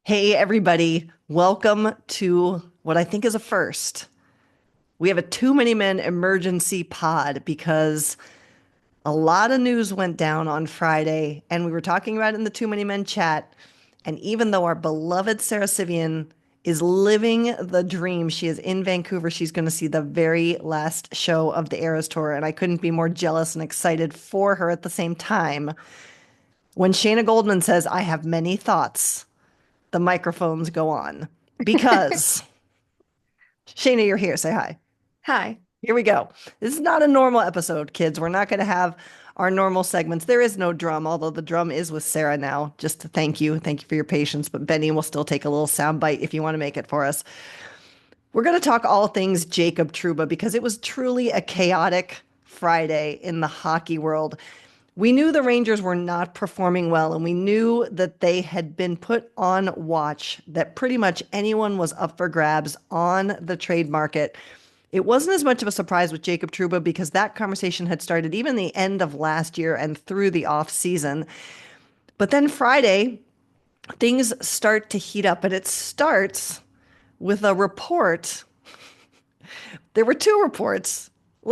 Hey, everybody. Welcome to what I think is a first. We have a Too Many Men emergency pod because a lot of news went down on Friday, and we were talking about it in the Too Many Men chat. And even though our beloved Sara Sivian is living the dream, she is in Vancouver. She's going to see the very last show of the Eras Tour, and I couldn't be more jealous and excited for her at the same time. When Shayna Goldman says, I have many thoughts, the microphones go on because Shayna, you're here. Say hi. Hi. Here we go. This is not a normal episode, kids. We're not going to have our normal segments. There is no drum, although the drum is with Sara now. Just to thank you. Thank you for your patience. But Benny will still take a little sound bite if you want to make it for us. We're going to talk all things Jacob Trouba because it was truly a chaotic Friday in the hockey world. We knew the Rangers were not performing well, and we knew that they had been put on watch, that pretty much anyone was up for grabs on the trade market. It wasn't as much of a surprise with Jacob Trouba because that conversation had started even the end of last year and through the off season. But then Friday, things start to heat up, and it starts with a report. There were two reports.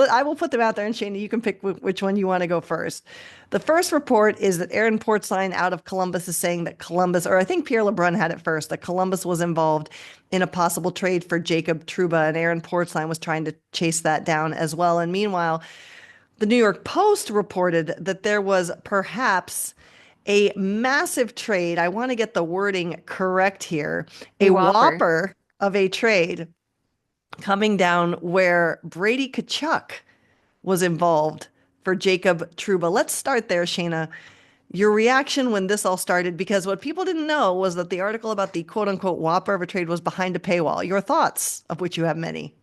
I will put them out there, and Shana, you can pick which one you want to go first. The first report is that Aaron Portzline out of Columbus is saying that Columbus, or I think Pierre LeBrun had it first, that Columbus was involved in a possible trade for Jacob Trouba, and Aaron Portzline was trying to chase that down as well. And meanwhile, the New York Post reported that there was perhaps a massive trade. I want to get the wording correct here. A A Whopper. whopper of a trade coming down where Brady Tkachuk was involved for Jacob Trouba. Let's start there, Shayna. Your reaction when this all started, because what people didn't know was that the article about the quote unquote whopper of a trade was behind a paywall. Your thoughts, of which you have many.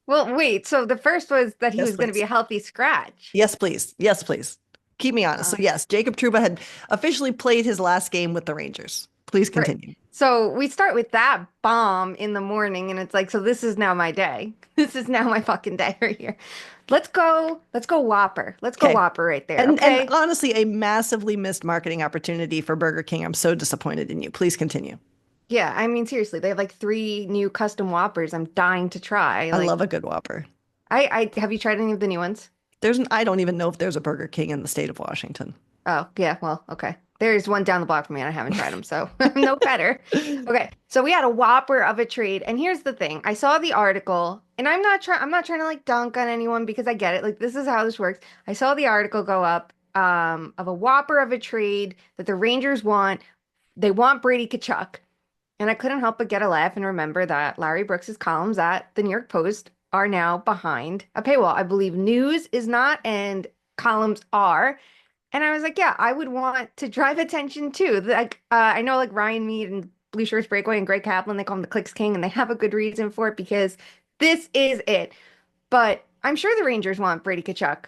Well, wait. So the first was that he Yes, was going to be please. a healthy scratch. Yes, please. Yes, please. Keep me honest. So, Uh, yes, Jacob Trouba had officially played his last game with the Rangers. Please right. continue. So we start with that bomb in the morning, and it's like, so this is now my day. This is now my fucking day right here. Let's go Whopper. Let's go Okay. Whopper right there. And Okay. honestly, a massively missed marketing opportunity for Burger King. I'm so disappointed in you. Please continue. Yeah. I mean, seriously, they have like three new custom Whoppers. I'm dying to try. I love Like, a good Whopper. I have you tried any of the new ones? I don't even know if there's a Burger King in the state of Washington. Oh, yeah. Well, okay. There's one down the block from me, and I haven't tried them, so I'm no better. Okay, so we had a whopper of a trade, and here's the thing: I saw the article, and I'm not trying to like dunk on anyone because I get it. Like this is how this works. I saw the article go up of a whopper of a trade that the Rangers want. They want Brady Tkachuk, and I couldn't help but get a laugh and remember that Larry Brooks's columns at the New York Post are now behind a paywall. I believe news is not, and columns are. And I was like, yeah, I would want to drive attention too. Like, I know like Ryan Mead and Blue Shirts Breakaway and Greg Kaplan, they call him the Clicks King, and they have a good reason for it because this is it. But I'm sure the Rangers want Brady Tkachuk.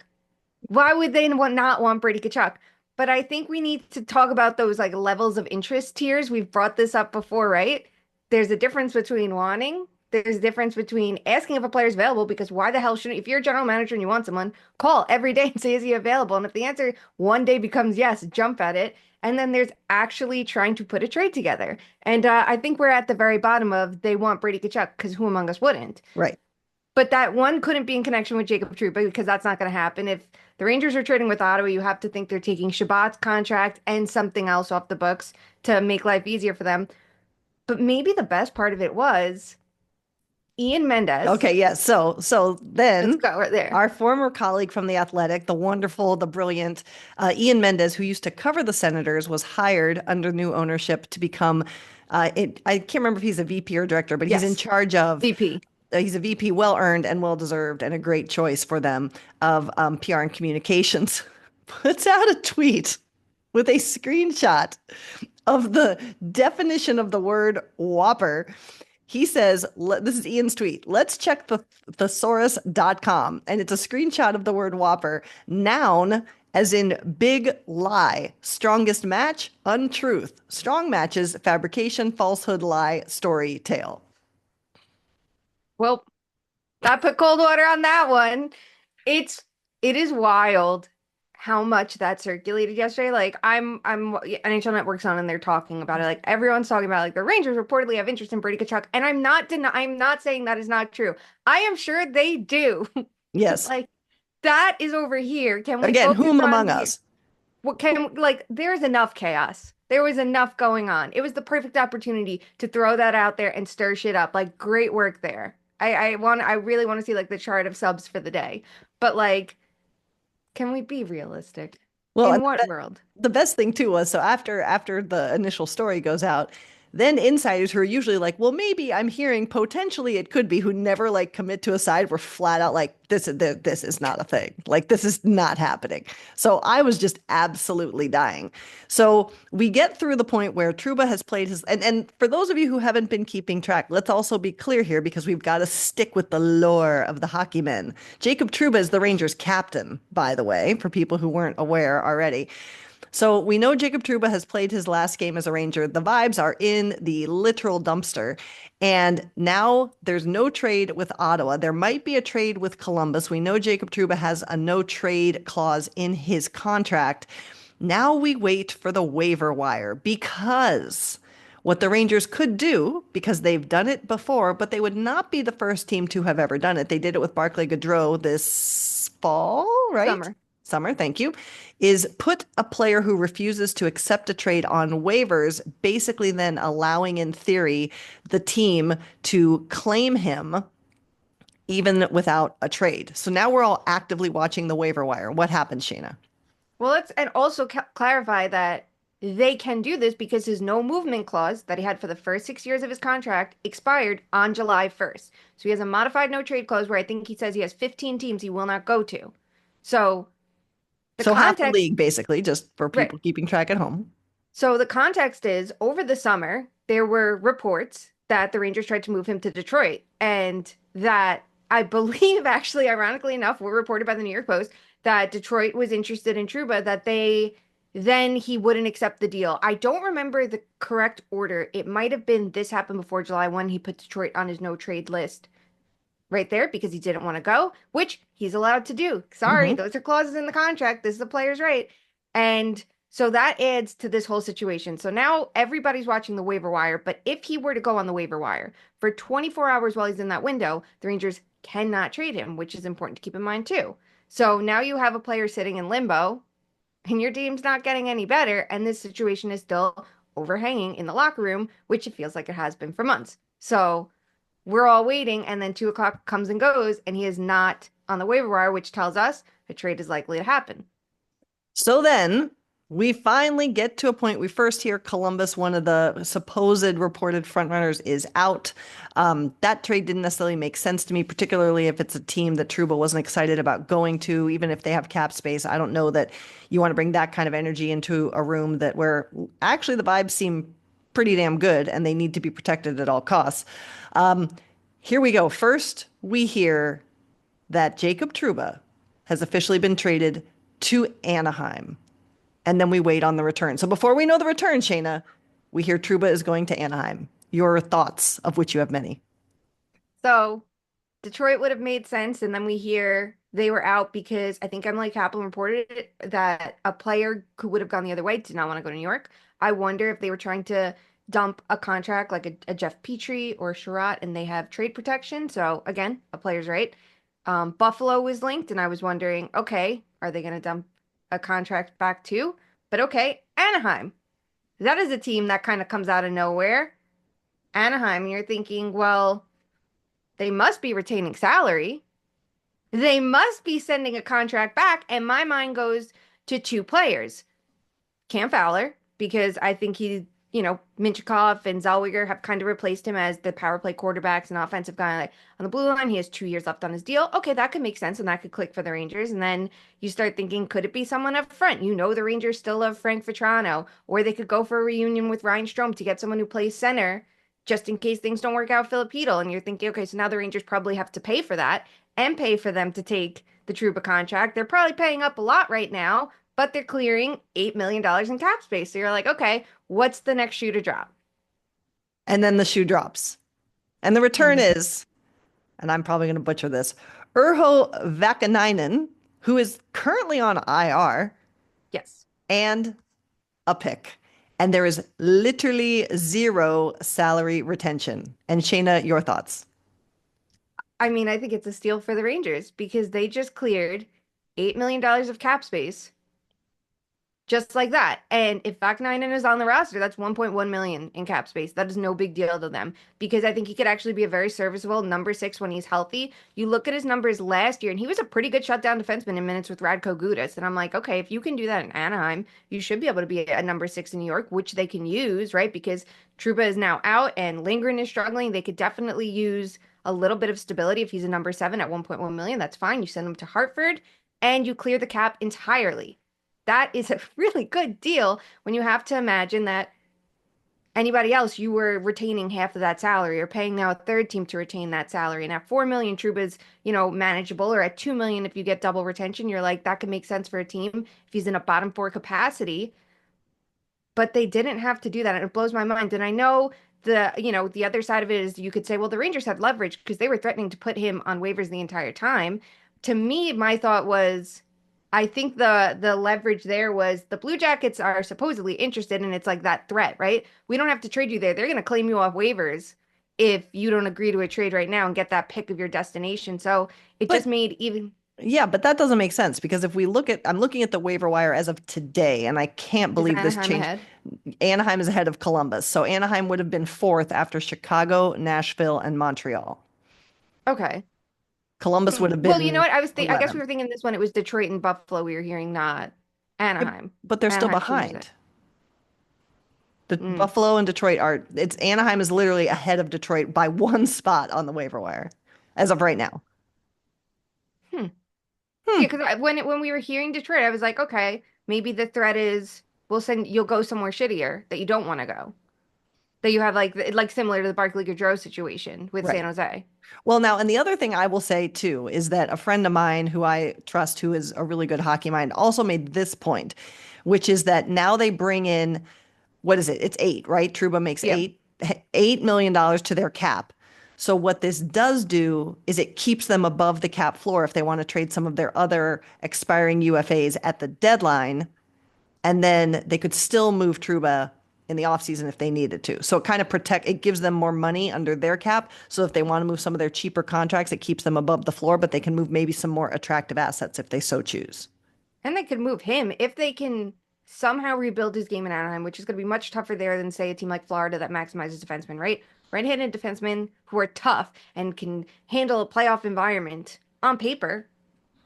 Why would they not want Brady Tkachuk? But I think we need to talk about those like levels of interest tiers. We've brought this up before, right? There's a difference between wanting, there's a difference between asking if a player's available, because why the hell shouldn't, if you're a general manager and you want someone, call every day and say, is he available? And if the answer one day becomes yes, jump at it. And then there's actually trying to put a trade together. And I think we're at the very bottom of they want Brady Tkachuk because who among us wouldn't? Right. But that one couldn't be in connection with Jacob Trouba because that's not going to happen. If the Rangers are trading with Ottawa, you have to think they're taking Shabbat's contract and something else off the books to make life easier for them. But maybe the best part of it was Ian Mendez. Okay, yes. So Let's then go right there. our former colleague from The Athletic, the wonderful, the brilliant Ian Mendez, who used to cover the Senators, was hired under new ownership to become, I can't remember if he's a VP or director, but he's in Yes, charge of, VP. he's a VP, well earned and well deserved, and a great choice for them of PR and communications. Puts out a tweet with a screenshot of the definition of the word whopper. He says, this is Ian's tweet. Let's check the thesaurus.com. And it's a screenshot of the word whopper. Noun, as in big lie. Strongest match, untruth. Strong matches, fabrication, falsehood, lie, story, tale. Well, I put cold water on that one. It's it is wild how much that circulated yesterday. Like I'm NHL Network's on and they're talking about it. Like everyone's talking about like the Rangers reportedly have interest in Brady Tkachuk, and I'm not saying that is not true. I am sure they do. Yes. Like that is over here. Can we Again, focus whom on among the us? what can like there's enough chaos. There was enough going on. It was the perfect opportunity to throw that out there and stir shit up. Like great work there. I really want to see like the chart of subs for the day. But like, can we be realistic? Well, In and what world? the best thing too was so after the initial story goes out, then insiders who are usually like, well, maybe I'm hearing potentially it could be, who never like commit to a side, were flat out like, this is not a thing. Like this is not happening. So I was just absolutely dying. So we get through the point where Trouba has played his, and for those of you who haven't been keeping track, let's also be clear here because we've got to stick with the lore of the hockey men. Jacob Trouba is the Rangers captain, by the way, for people who weren't aware already. So we know Jacob Trouba has played his last game as a Ranger. The vibes are in the literal dumpster. And now there's no trade with Ottawa. There might be a trade with Columbus. We know Jacob Trouba has a no trade clause in his contract. Now we wait for the waiver wire because what the Rangers could do, because they've done it before, but they would not be the first team to have ever done it. They did it with Barclay Goodrow this fall, right? Summer. Summer, thank you, is put a player who refuses to accept a trade on waivers, basically then allowing, in theory, the team to claim him even without a trade. So now we're all actively watching the waiver wire. What happens, Shayna? Well, let's and also clarify that they can do this because his no movement clause that he had for the first 6 years of his contract expired on July 1st. So he has a modified no trade clause where I think he says he has 15 teams he will not go to. So the So half the context, league, basically, just for right. people keeping track at home. So the context is over the summer, there were reports that the Rangers tried to move him to Detroit and that I believe actually ironically enough were reported by the New York Post that Detroit was interested in Trouba that they then he wouldn't accept the deal. I don't remember the correct order. It might have been this happened before July 1. He put Detroit on his no trade list right there because he didn't want to go, which he's allowed to do. Sorry, Mhm. those are clauses in the contract. This is the player's right. And so that adds to this whole situation. So now everybody's watching the waiver wire, but if he were to go on the waiver wire for 24 hours while he's in that window, the Rangers cannot trade him, which is important to keep in mind too. So now you have a player sitting in limbo and your team's not getting any better, and this situation is still overhanging in the locker room, which it feels like it has been for months. So we're all waiting, and then 2 o'clock comes and goes, and he is not on the waiver wire, which tells us a trade is likely to happen. So then we finally get to a point. We first hear Columbus, one of the supposed reported frontrunners, is out. That trade didn't necessarily make sense to me, particularly if it's a team that Trouba wasn't excited about going to, even if they have cap space. I don't know that you want to bring that kind of energy into a room that where actually the vibes seem pretty damn good and they need to be protected at all costs. Um, Here we go. First, we hear that Jacob Trouba has officially been traded to Anaheim. And then we wait on the return. So before we know the return, Shayna, we hear Trouba is going to Anaheim. Your thoughts, of which you have many. So Detroit would have made sense, and then we hear they were out because I think Emily Kaplan reported it, that a player who would have gone the other way did not want to go to New York. I wonder if they were trying to dump a contract like a Jeff Petrie or Sherratt, and they have trade protection. So again, a player's right. Buffalo was linked, and I was wondering, okay, are they going to dump a contract back too? But okay, Anaheim. That is a team that kind of comes out of nowhere. Anaheim, and you're thinking, well, they must be retaining salary. They must be sending a contract back. And my mind goes to 2 players. Cam Fowler, because I think Minchikov and Zellweger have kind of replaced him as the power play quarterbacks and offensive guy. Like on the blue line, he has 2 years left on his deal. Okay, that could make sense and that could click for the Rangers. And then you start thinking, could it be someone up front? The Rangers still love Frank Vetrano, or they could go for a reunion with Ryan Strome to get someone who plays center just in case things don't work out Filipino. And you're thinking, okay, so now the Rangers probably have to pay for that and pay for them to take the Trouba contract. They're probably paying up a lot right now, but they're clearing $8 million in cap space. So you're like, okay, what's the next shoe to drop? And then the shoe drops. And the return Mhm. is, and I'm probably going to butcher this, Urho Vakanainen, who is currently on IR, Yes. and a pick. And there is literally zero salary retention. And Shayna, your thoughts? I mean, I think it's a steal for the Rangers because they just cleared $8 million of cap space just like that. And if Vakanainen is on the roster, that's 1.1 million in cap space. That is no big deal to them because I think he could actually be a very serviceable number six when he's healthy. You look at his numbers last year, and he was a pretty good shutdown defenseman in minutes with Radko Gudas. And I'm like, okay, if you can do that in Anaheim, you should be able to be a number six in New York, which they can use, right? Because Trouba is now out and Lindgren is struggling. They could definitely use a little bit of stability if he's a number seven at 1.1 million. That's fine. You send him to Hartford and you clear the cap entirely. That is a really good deal when you have to imagine that anybody else, you were retaining half of that salary or paying now a third team to retain that salary. And at 4 million, Trouba's, manageable, or at 2 million, if you get double retention, you're like, that could make sense for a team if he's in a bottom four capacity. But they didn't have to do that. And it blows my mind. And I know the other side of it is you could say, well, the Rangers had leverage because they were threatening to put him on waivers the entire time. To me, my thought was, I think the leverage there was the Blue Jackets are supposedly interested, and it's like that threat, right? We don't have to trade you there. They're going to claim you off waivers if you don't agree to a trade right now and get that pick of your destination. So it just But made even yeah, but that doesn't make sense because if we I'm looking at the waiver wire as of today, and I can't is believe this Anaheim changed. ahead. Anaheim is ahead of Columbus. So Anaheim would have been fourth after Chicago, Nashville, and Montreal. Okay. Columbus would have Well, you know been what? I guess we 11. were thinking this one. It was Detroit and Buffalo. We were hearing not Yeah, Anaheim. but they're still Anaheim changes it. behind. The Mm. Buffalo and Detroit are, it's Anaheim is literally ahead of Detroit by one spot on the waiver wire as of right now. Hmm. Hmm. Yeah, because when we were hearing Detroit, I was like, okay, maybe the threat is you'll go somewhere shittier that you don't want to go. That you have like similar to the Barkley Gaudreau situation with San Right. Jose. Well, now, and the other thing I will say too is that a friend of mine who I trust, who is a really good hockey mind, also made this point, which is that now they bring in, what is it? It's eight, right? Trouba makes Yeah. $8 million to their cap. So what this does do is it keeps them above the cap floor if they want to trade some of their other expiring UFAs at the deadline, and then they could still move Trouba in the offseason if they needed to. So it gives them more money under their cap. So if they want to move some of their cheaper contracts, it keeps them above the floor, but they can move maybe some more attractive assets if they so choose. And they could move him if they can somehow rebuild his game in Anaheim, which is going to be much tougher there than, say, a team like Florida that maximizes defensemen, right? Right-handed defensemen who are tough and can handle a playoff environment on paper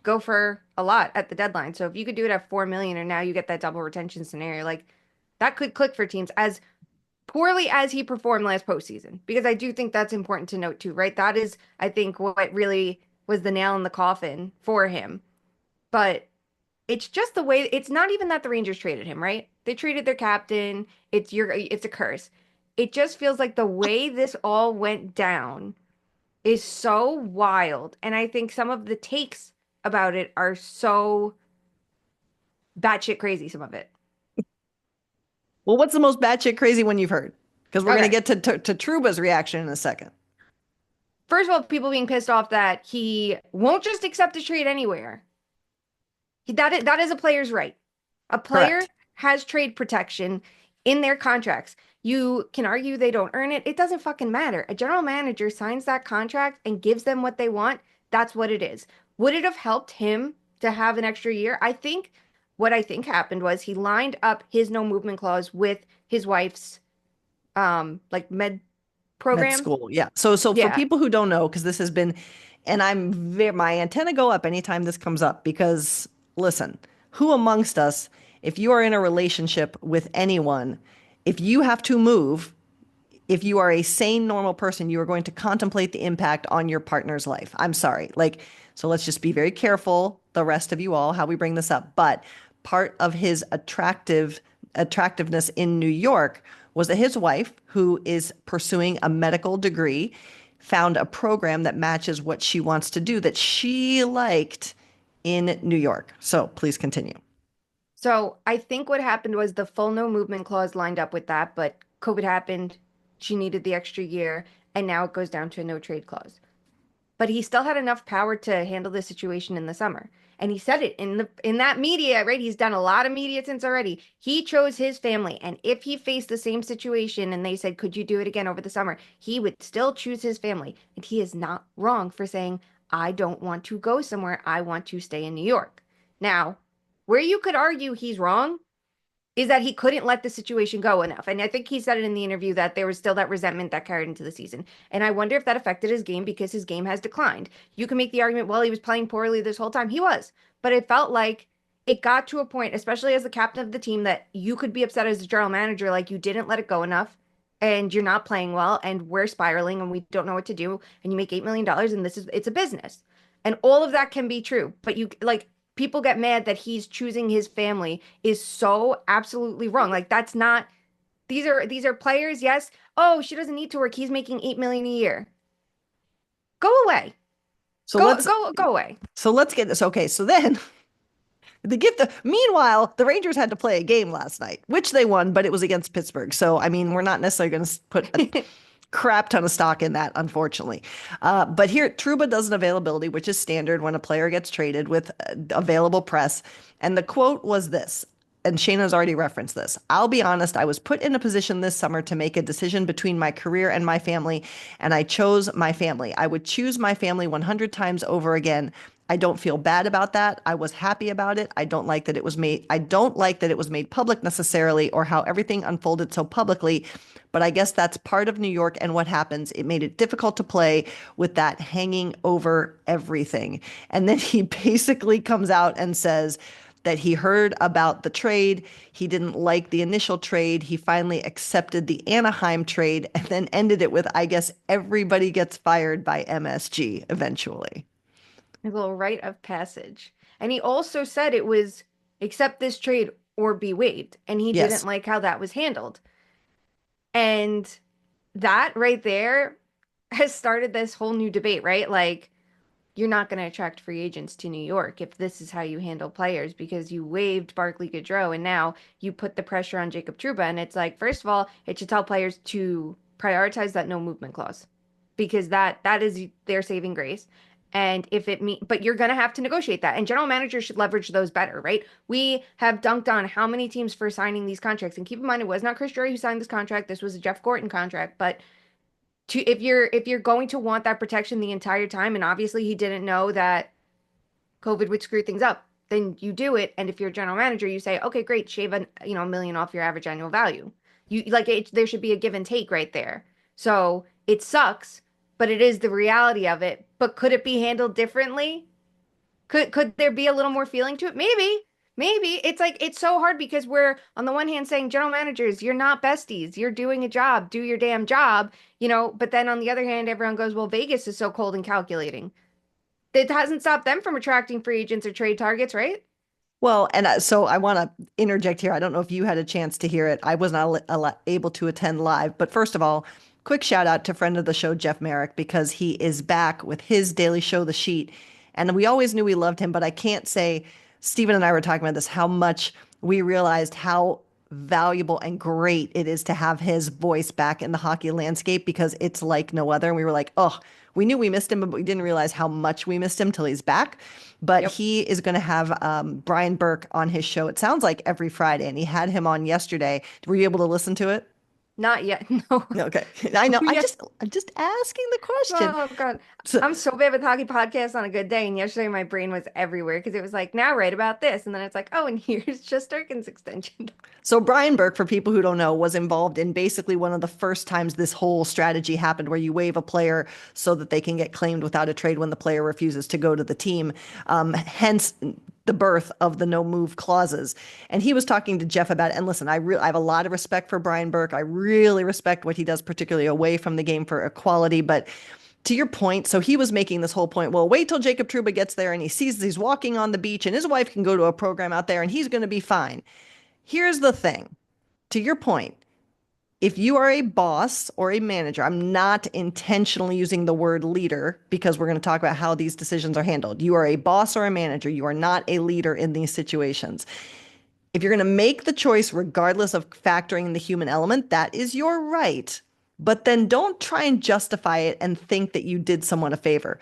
go for a lot at the deadline. So if you could do it at 4 million and now you get that double retention scenario, like that could click for teams as poorly as he performed last postseason. Because I do think that's important to note too, right? That is, I think, what really was the nail in the coffin for him. But it's just the way it's not even that the Rangers traded him, right? They traded their captain. It's a curse. It just feels like the way this all went down is so wild. And I think some of the takes about it are so batshit crazy, some of it. Well, what's the most batshit crazy one you've heard? Because we're going to Okay. get to Trouba's reaction in a second. First of all, people being pissed off that he won't just accept a trade anywhere. That is a player's right. A player Correct. has trade protection in their contracts. You can argue they don't earn it. It doesn't fucking matter. A general manager signs that contract and gives them what they want. That's what it is. Would it have helped him to have an extra year? What I think happened was he lined up his no movement clause with his wife's like med Med program. school. Yeah. So for Yeah. people who don't know, because this has been, and my antenna go up anytime this comes up because listen, who amongst us, if you are in a relationship with anyone, if you have to move, if you are a sane, normal person, you are going to contemplate the impact on your partner's life. I'm sorry. So let's just be very careful, the rest of you all, how we bring this up. But part of his attractiveness in New York was that his wife, who is pursuing a medical degree, found a program that matches what she wants to do that she liked in New York. So please continue. So I think what happened was the full no movement clause lined up with that, but COVID happened. She needed the extra year, and now it goes down to a no trade clause. But he still had enough power to handle the situation in the summer. And he said it in that media, right? He's done a lot of media since already. He chose his family. And if he faced the same situation and they said, could you do it again over the summer? He would still choose his family. And he is not wrong for saying, I don't want to go somewhere. I want to stay in New York. Now, where you could argue he's wrong is that he couldn't let the situation go enough. And I think he said it in the interview that there was still that resentment that carried into the season. And I wonder if that affected his game because his game has declined. You can make the argument, well, he was playing poorly this whole time. He was. But it felt like it got to a point, especially as the captain of the team, that you could be upset as a general manager, like you didn't let it go enough and you're not playing well and we're spiraling and we don't know what to do and you make $8 million and it's a business. And all of that can be true. But you like people get mad that he's choosing his family is so absolutely wrong. Like that's not these are players, yes. Oh, she doesn't need to work. He's making 8 million a year. Go away. So Go away. let's get this. Okay, so then meanwhile, the Rangers had to play a game last night, which they won, but it was against Pittsburgh. So I mean, we're not necessarily going to put a crap ton of stock in that, unfortunately. But here, Trouba does an availability, which is standard when a player gets traded with available press. And the quote was this, and Shayna's already referenced this. I'll be honest, I was put in a position this summer to make a decision between my career and my family, and I chose my family. I would choose my family 100 times over again. I don't feel bad about that. I was happy about it. I don't like that it was made public necessarily or how everything unfolded so publicly, but I guess that's part of New York and what happens. It made it difficult to play with that hanging over everything. And then he basically comes out and says that he heard about the trade. He didn't like the initial trade. He finally accepted the Anaheim trade and then ended it with, I guess, everybody gets fired by MSG eventually. A little rite of passage. And he also said it was accept this trade or be waived. And he didn't Yes. like how that was handled. And that right there has started this whole new debate, right? Like, you're not going to attract free agents to New York if this is how you handle players because you waived Barclay Goodrow and now you put the pressure on Jacob Trouba. And it's like, first of all, it should tell players to prioritize that no movement clause because that is their saving grace. And if it mean, but you're going to have to negotiate that. And general managers should leverage those better, right? We have dunked on how many teams for signing these contracts. And keep in mind, it was not Chris Drury who signed this contract. This was a Jeff Gorton contract. But if you're going to want that protection the entire time, and obviously he didn't know that COVID would screw things up, then you do it. And if you're a general manager, you say, okay, great, shave a million off your average annual value. You like it, there should be a give and take right there. So it sucks, but it is the reality of it. But could it be handled differently? Could there be a little more feeling to it? Maybe. Maybe. It's like it's so hard because we're on the one hand saying general managers, you're not besties. You're doing a job. Do your damn job, but then on the other hand, everyone goes, well, Vegas is so cold and calculating. It hasn't stopped them from attracting free agents or trade targets, right? Well, and so I want to interject here. I don't know if you had a chance to hear it. I was not able to attend live. But first of all, quick shout out to friend of the show, Jeff Merrick, because he is back with his daily show, The Sheet. And we always knew we loved him, but I can't say, Stephen and I were talking about this, how much we realized how valuable and great it is to have his voice back in the hockey landscape because it's like no other. And we were like, oh, we knew we missed him, but we didn't realize how much we missed him till he's back. But Yep. he is going to have Brian Burke on his show. It sounds like every Friday, and he had him on yesterday. Were you able to listen to it? Not yet. No. Okay, I know. Yeah. I'm just asking the question. Oh God. So, I'm so bad with hockey podcasts on a good day. And yesterday my brain was everywhere because it was like, now write about this. And then it's like, oh, and here's Shesterkin's extension. so Brian Burke, for people who don't know, was involved in basically one of the first times this whole strategy happened, where you waive a player so that they can get claimed without a trade when the player refuses to go to the team. Hence the birth of the no move clauses. And he was talking to Jeff about it. And listen, I have a lot of respect for Brian Burke. I really respect what he does, particularly away from the game for equality. But to your point, so he was making this whole point, well, wait till Jacob Trouba gets there and he sees he's walking on the beach and his wife can go to a program out there and he's going to be fine. Here's the thing. To your point, if you are a boss or a manager, I'm not intentionally using the word leader because we're going to talk about how these decisions are handled. You are a boss or a manager. You are not a leader in these situations. If you're going to make the choice, regardless of factoring the human element, that is your right. But then don't try and justify it and think that you did someone a favor.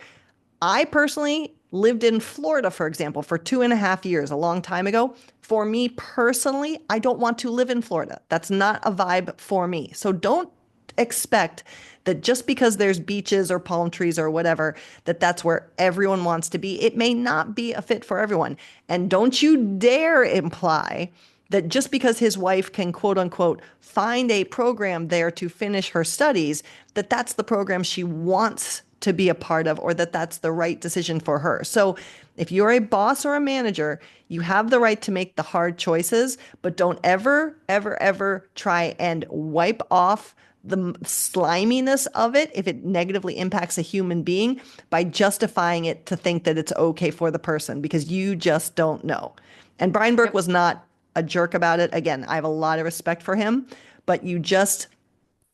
I personally lived in Florida, for example, for 2.5 years, a long time ago. For me personally, I don't want to live in Florida. That's not a vibe for me. So don't expect that just because there's beaches or palm trees or whatever, that that's where everyone wants to be. It may not be a fit for everyone. And don't you dare imply that just because his wife can quote unquote find a program there to finish her studies, that that's the program she wants to be a part of or that that's the right decision for her. So if you're a boss or a manager, you have the right to make the hard choices, but don't ever, ever, ever try and wipe off the sliminess of it if it negatively impacts a human being by justifying it to think that it's okay for the person because you just don't know. And Brian Burke Yep. was not a jerk about it. Again, I have a lot of respect for him, but you just,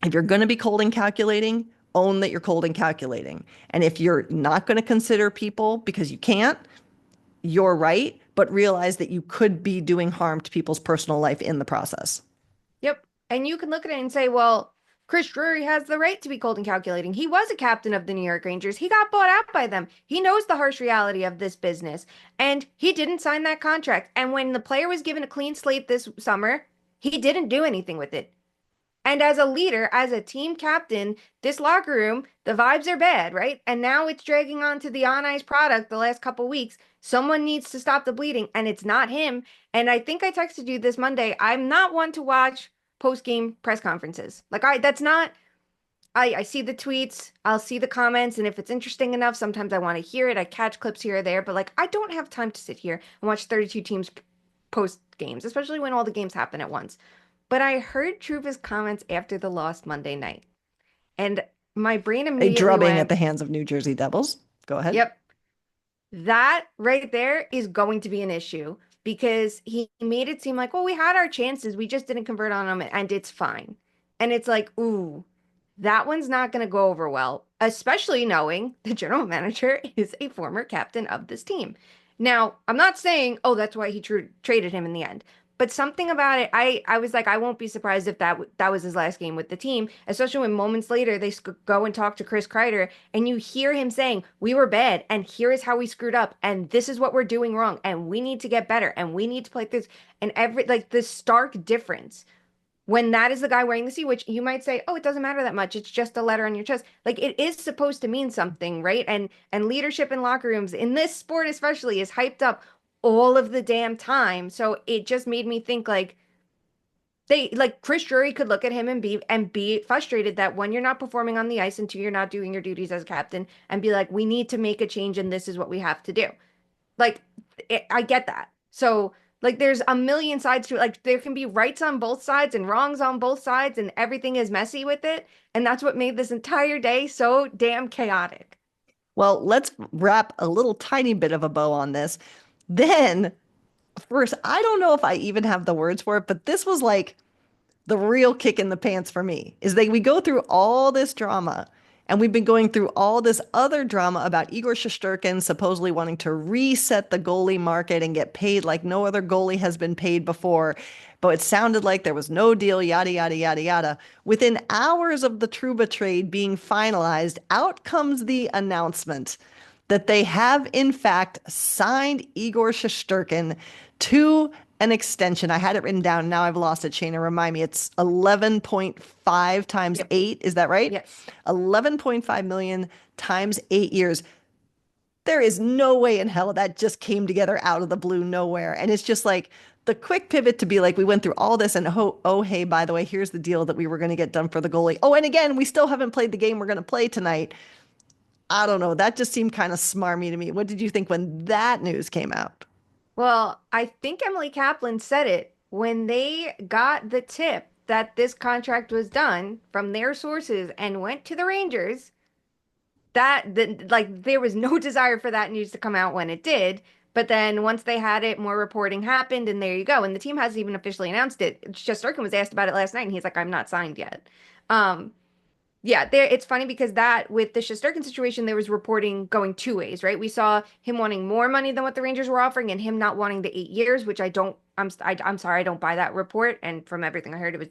if you're going to be cold and calculating, own that you're cold and calculating. And if you're not going to consider people because you can't, you're right, but realize that you could be doing harm to people's personal life in the process. Yep. And you can look at it and say, well, Chris Drury has the right to be cold and calculating. He was a captain of the New York Rangers. He got bought out by them. He knows the harsh reality of this business. And he didn't sign that contract. And when the player was given a clean slate this summer, he didn't do anything with it. And as a leader, as a team captain, this locker room, the vibes are bad, right? And now it's dragging on to the on ice product the last couple weeks. Someone needs to stop the bleeding, and it's not him. And I think I texted you this Monday. I'm not one to watch post-game press conferences. That's not, I see the tweets, I'll see the comments, and if it's interesting enough, sometimes I want to hear it. I catch clips here or there, but I don't have time to sit here and watch 32 teams post games, especially when all the games happen at once. But I heard Trouba's comments after the loss Monday night, and my brain A immediately drubbing at went, the hands of New Jersey Devils. Go ahead. yep, that right there is going to be an issue because he made it seem like, well, we had our chances. We just didn't convert on them and it's fine. And it's like, ooh, that one's not going to go over well, especially knowing the general manager is a former captain of this team. Now, I'm not saying, oh, that's why he traded him in the end. But something about it, I was like, I won't be surprised if that was his last game with the team, especially when moments later they go and talk to Chris Kreider and you hear him saying, we were bad and here is how we screwed up and this is what we're doing wrong and we need to get better and we need to play this and the stark difference when that is the guy wearing the C, which you might say, oh, it doesn't matter that much. It's just a letter on your chest. It is supposed to mean something, right? And leadership in locker rooms in this sport especially is hyped up all of the damn time. So it just made me think Chris Drury could look at him and be frustrated that one, you're not performing on the ice, and two, you're not doing your duties as a captain, and be like, we need to make a change, and this is what we have to do. I get that. So there's a million sides to it. There can be rights on both sides and wrongs on both sides, and everything is messy with it. And that's what made this entire day so damn chaotic. Well, let's wrap a little tiny bit of a bow on this. Then, first, I don't know if I even have the words for it, but this was like the real kick in the pants for me is that we go through all this drama and we've been going through all this other drama about Igor Shesterkin supposedly wanting to reset the goalie market and get paid like no other goalie has been paid before. But it sounded like there was no deal, yada, yada, yada, yada. Within hours of the Trouba trade being finalized, out comes the announcement that they have, in fact, signed Igor Shesterkin to an extension. I had it written down. Now I've lost it. Shayna, remind me. It's 11.5 times Yep. 8. Is that right? Yes. 11.5 million times 8 years. There is no way in hell that just came together out of the blue nowhere. And it's just like the quick pivot to be like, we went through all this and oh, hey, by the way, here's the deal that we were going to get done for the goalie. Oh, and again, we still haven't played the game we're going to play tonight. I don't know. That just seemed kind of smarmy to me. What did you think when that news came out? Well, I think Emily Kaplan said it when they got the tip that this contract was done from their sources and went to the Rangers. There was no desire for that news to come out when it did. But then once they had it, more reporting happened, and there you go. And the team hasn't even officially announced it. Shesterkin was asked about it last night, and he's like, "I'm not signed yet." Um, yeah, it's funny because that with the Shesterkin situation, there was reporting going two ways, right? We saw him wanting more money than what the Rangers were offering, and him not wanting the 8 years, which I don't. I'm sorry, I don't buy that report. And from everything I heard, it was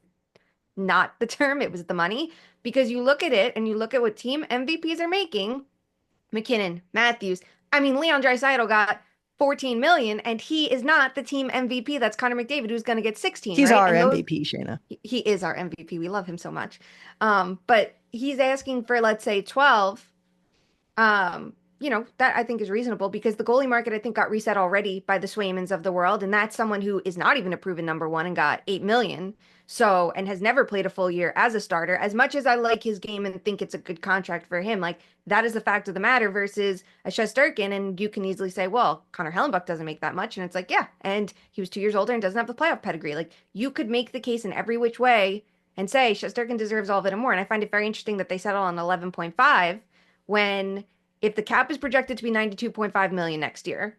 not the term; it was the money. Because you look at it and you look at what team MVPs are making, McKinnon, Matthews, I mean, Leon Draisaitl got 14 million and he is not the team MVP. That's Connor McDavid who's going to get 16, He's right? our And those MVP, Shayna. he is our MVP. We love him so much. But he's asking for, let's say, 12. That I think is reasonable because the goalie market I think got reset already by the Swaymans of the world, and that's someone who is not even a proven number one and got 8 million. So, and has never played a full year as a starter. As much as I like his game and think it's a good contract for him, like that is the fact of the matter versus a Shesterkin. And you can easily say, well, Connor Hellenbuck doesn't make that much. And it's like, yeah. And he was 2 years older and doesn't have the playoff pedigree. Like you could make the case in every which way and say Shesterkin deserves all of it and more. And I find it very interesting that they settle on 11.5 when if the cap is projected to be 92.5 million next year,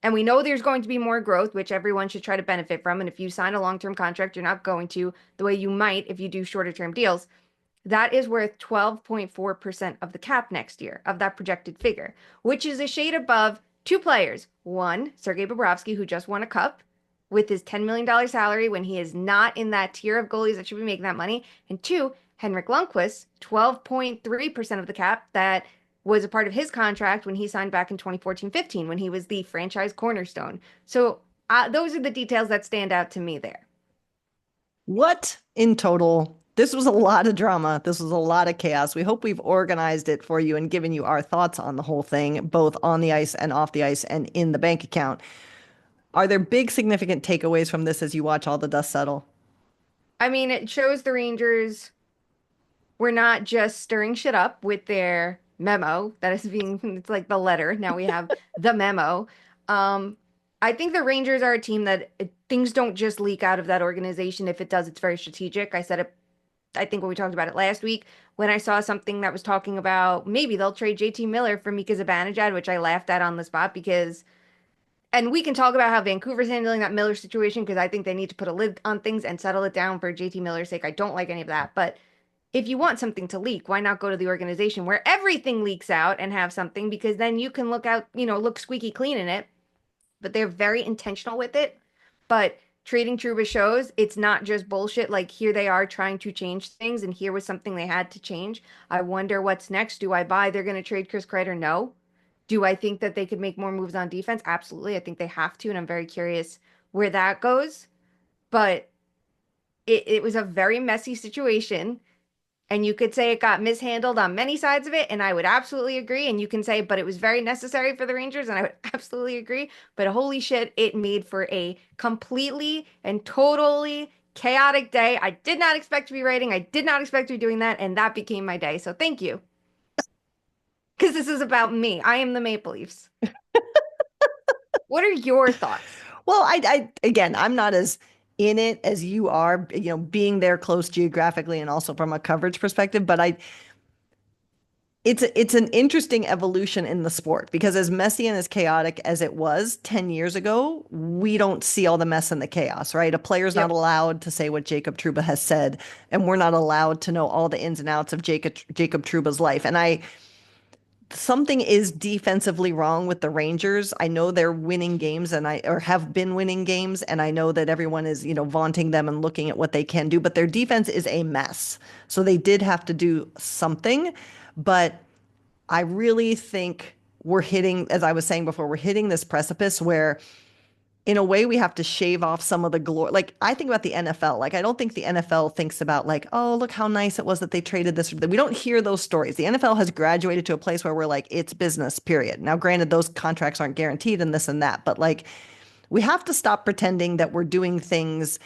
and we know there's going to be more growth, which everyone should try to benefit from. And if you sign a long-term contract, you're not going to the way you might if you do shorter-term deals. That is worth 12.4% of the cap next year, of that projected figure, which is a shade above two players. One, Sergei Bobrovsky, who just won a cup with his $10 million salary when he is not in that tier of goalies that should be making that money. And two, Henrik Lundqvist, 12.3% of the cap that was a part of his contract when he signed back in 2014-15 when he was the franchise cornerstone. So those are the details that stand out to me there. What in total? This was a lot of drama. This was a lot of chaos. We hope we've organized it for you and given you our thoughts on the whole thing, both on the ice and off the ice and in the bank account. Are there big significant takeaways from this as you watch all the dust settle? I mean, it shows the Rangers were not just stirring shit up with their memo that is being, it's like the letter. Now we have the memo. Um, I think the Rangers are a team that things don't just leak out of that organization. If it does, it's very strategic. I said it, I think when we talked about it last week, when I saw something that was talking about maybe they'll trade JT Miller for Mika Zibanejad, which I laughed at on the spot because, and we can talk about how Vancouver's handling that Miller situation because I think they need to put a lid on things and settle it down for JT Miller's sake. I don't like any of that, but if you want something to leak, why not go to the organization where everything leaks out and have something because then you can look out, look squeaky clean in it. But they're very intentional with it. But trading Trouba shows it's not just bullshit. Like here they are trying to change things, and here was something they had to change. I wonder what's next. Do I buy they're going to trade Chris Kreider? No. Do I think that they could make more moves on defense? Absolutely. I think they have to, and I'm very curious where that goes. But it was a very messy situation. And you could say it got mishandled on many sides of it, and I would absolutely agree. And you can say, but it was very necessary for the Rangers, and I would absolutely agree. But holy shit, it made for a completely and totally chaotic day. I did not expect to be writing. I did not expect to be doing that, and that became my day. So thank you. Because this is about me. I am the Maple Leafs. What are your thoughts? Well, again, I'm not as in it as you are, being there close geographically and also from a coverage perspective, but it's an interesting evolution in the sport because as messy and as chaotic as it was 10 years ago, we don't see all the mess and the chaos, right? A player's not Yep. allowed to say what Jacob Trouba has said, and we're not allowed to know all the ins and outs of Jacob Trouba's life. And something is defensively wrong with the Rangers. I know they're winning games or have been winning games, and I know that everyone is, vaunting them and looking at what they can do, but their defense is a mess. So they did have to do something, but I really think we're hitting, as I was saying before, we're hitting this precipice where in a way we have to shave off some of the glory. Like I think about the NFL. Like I don't think the NFL thinks about like, oh, look how nice it was that they traded this. We don't hear those stories. The NFL has graduated to a place where we're like, it's business, period. Now, granted, those contracts aren't guaranteed and this and that, but like we have to stop pretending that we're doing things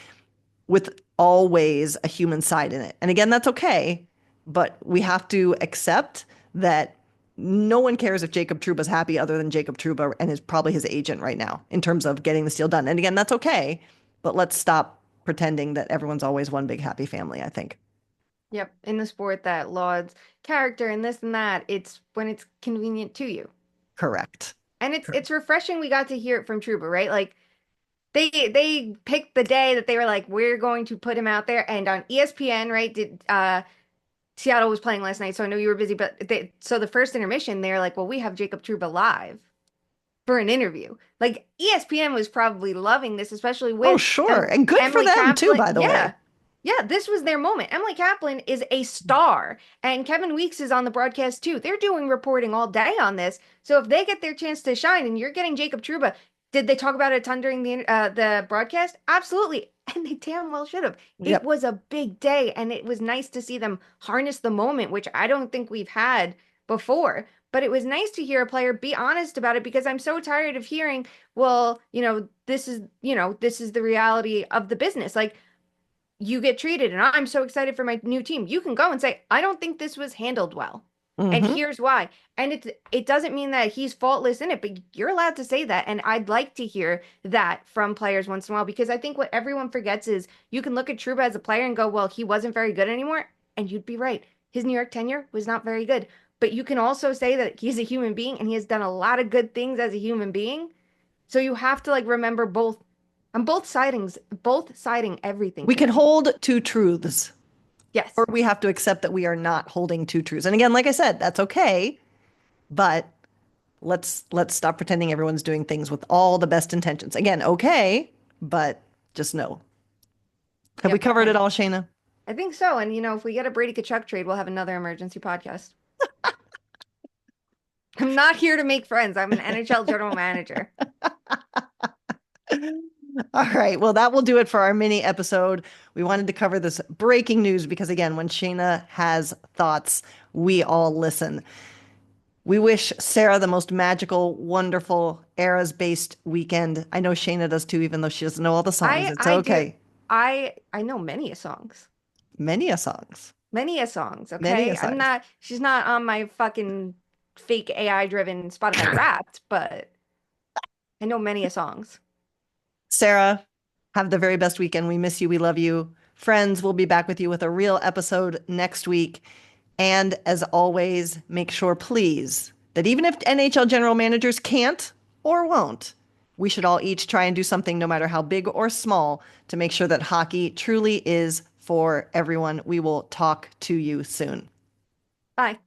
with always a human side in it. And again, that's okay, but we have to accept that no one cares if Jacob Trouba's happy other than Jacob Trouba and is probably his agent right now in terms of getting the deal done. And again, that's okay, but let's stop pretending that everyone's always one big happy family, I think. Yep. In the sport that lauds character and this and that, it's when it's convenient to you. Correct. And it's refreshing we got to hear it from Trouba, right? Like they picked the day that they were like, we're going to put him out there. And on ESPN, right? Did Seattle was playing last night, so I know you were busy, but so the first intermission, they're like, well, we have Jacob Trouba live for an interview. Like ESPN was probably loving this, especially Oh, with sure. And good for Emily them too, Kaplan. by the Yeah. way. Yeah, this was their moment. Emily Kaplan is a star, and Kevin Weeks is on the broadcast too. They're doing reporting all day on this. So if they get their chance to shine, and you're getting Jacob Trouba, did they talk about it a ton during the broadcast? Absolutely, and they damn well should have. It Yep. was a big day, and it was nice to see them harness the moment, which I don't think we've had before. But it was nice to hear a player be honest about it because I'm so tired of hearing, well, this is the reality of the business. Like, you get treated, and I'm so excited for my new team. You can go and say, I don't think this was handled well. And Hmm. here's why. And it doesn't mean that he's faultless in it, but you're allowed to say that. And I'd like to hear that from players once in a while, because I think what everyone forgets is you can look at Trouba as a player and go, well, he wasn't very good anymore. And you'd be right. His New York tenure was not very good. But you can also say that he's a human being and he has done a lot of good things as a human being. So you have to like remember both. I'm both siding everything We can today. hold two truths, or Yes. we have to accept that we are not holding two truths. And again, like I said, that's okay, but let's stop pretending everyone's doing things with all the best intentions. Again, okay, but just know. Have we Yep. covered it all, Shayna? I think so. And if we get a Brady Kachuk trade, we'll have another emergency podcast. I'm not here to make friends. I'm an NHL general manager. All right. Well, that will do it for our mini episode. We wanted to cover this breaking news because, again, when Shayna has thoughts, we all listen. We wish Sara the most magical, wonderful, eras-based weekend. I know Shayna does too, even though she doesn't know all the songs. I It's I do. okay. I know many a songs. Many a songs. Many a songs, Many a okay? songs. She's not on my fucking fake AI driven Spotify Wrapped, but I know many a songs. Sara, have the very best weekend. We miss you. We love you. Friends, we'll be back with you with a real episode next week. And as always, make sure, please, that even if NHL general managers can't or won't, we should all each try and do something, no matter how big or small, to make sure that hockey truly is for everyone. We will talk to you soon. Bye.